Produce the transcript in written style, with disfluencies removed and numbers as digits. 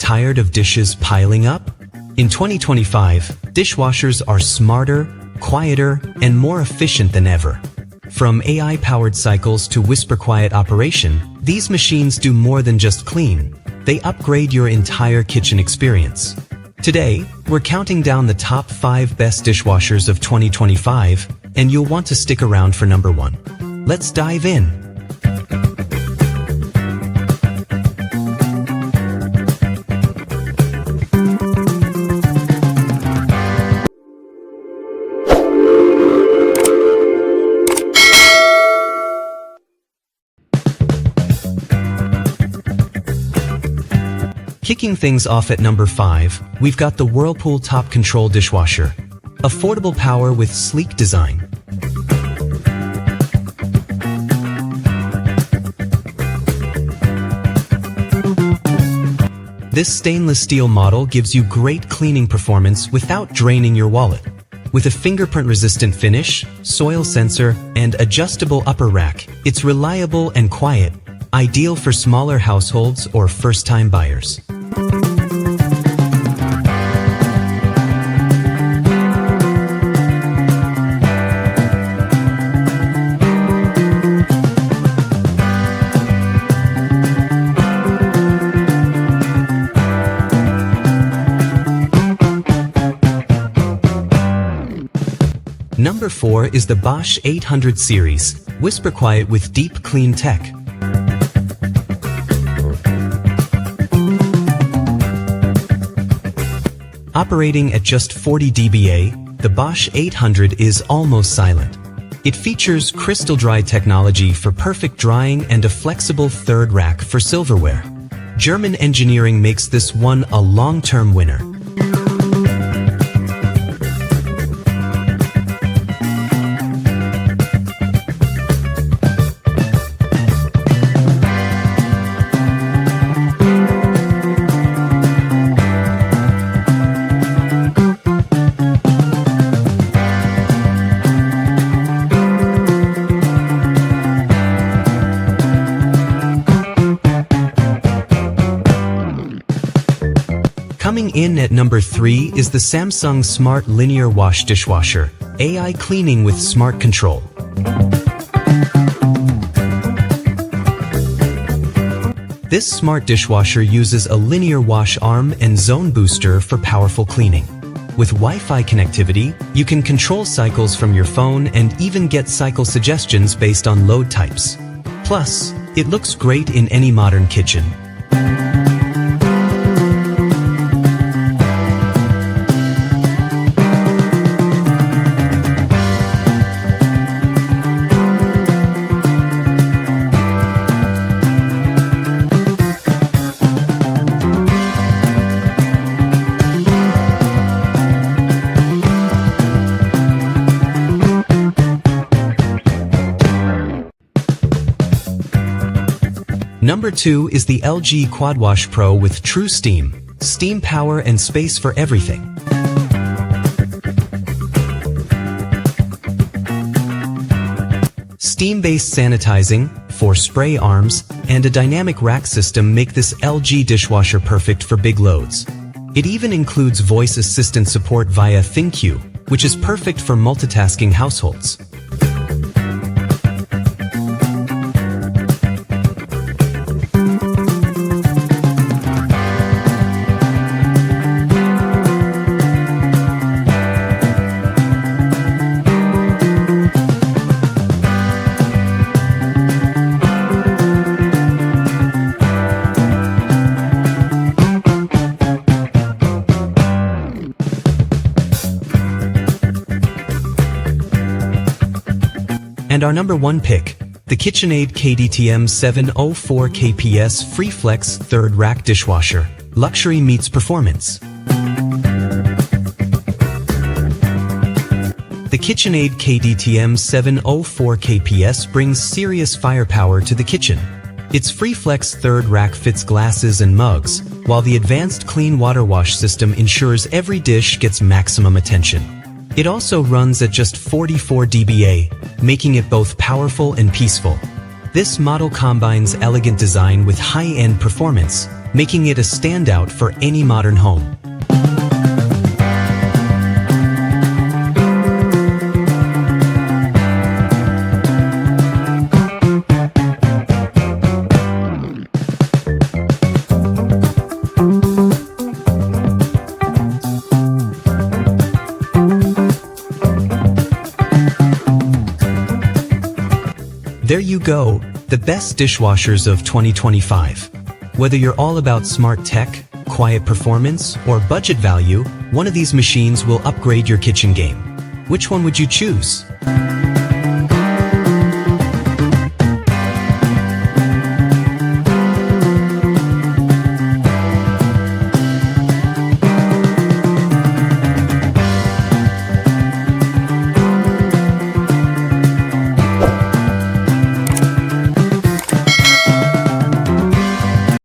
Tired of dishes piling up? In 2025, dishwashers are smarter, quieter, and more efficient than ever. From AI-powered cycles to whisper-quiet operation, these machines do more than just clean. They upgrade your entire kitchen experience. Today, we're counting down the top 5 best dishwashers of 2025, and you'll want to stick around for number 1. Let's dive in. Kicking things off at number 5, we've got the Whirlpool Top Control Dishwasher. Affordable power with sleek design. This stainless steel model gives you great cleaning performance without draining your wallet. With a fingerprint-resistant finish, soil sensor, and adjustable upper rack, it's reliable and quiet, ideal for smaller households or first-time buyers. Number 4 is the Bosch 800 series, whisper quiet with deep clean tech. Operating at just 40 dBA, the Bosch 800 is almost silent. It features crystal dry technology for perfect drying and a flexible third rack for silverware. German engineering makes this one a long-term winner. Coming in at number 3 is the Samsung Smart Linear Wash Dishwasher, AI cleaning with smart control. This smart dishwasher uses a linear wash arm and zone booster for powerful cleaning. With Wi-Fi connectivity, you can control cycles from your phone and even get cycle suggestions based on load types. Plus, it looks great in any modern kitchen. Number 2 is the LG QuadWash Pro with True Steam, steam power and space for everything. Steam-based sanitizing, 4 spray arms, and a dynamic rack system make this LG dishwasher perfect for big loads. It even includes voice assistant support via ThinQ, which is perfect for multitasking households. And our number 1 pick, the KitchenAid KDTM 704 KPS FreeFlex Third Rack Dishwasher. Luxury meets performance. The KitchenAid KDTM 704 KPS brings serious firepower to the kitchen. Its FreeFlex third rack fits glasses and mugs, while the advanced clean water wash system ensures every dish gets maximum attention. It also runs at just 44 dBA, making it both powerful and peaceful. This model combines elegant design with high-end performance, making it a standout for any modern home. There you go, the best dishwashers of 2025. Whether you're all about smart tech, quiet performance, or budget value, one of these machines will upgrade your kitchen game. Which one would you choose?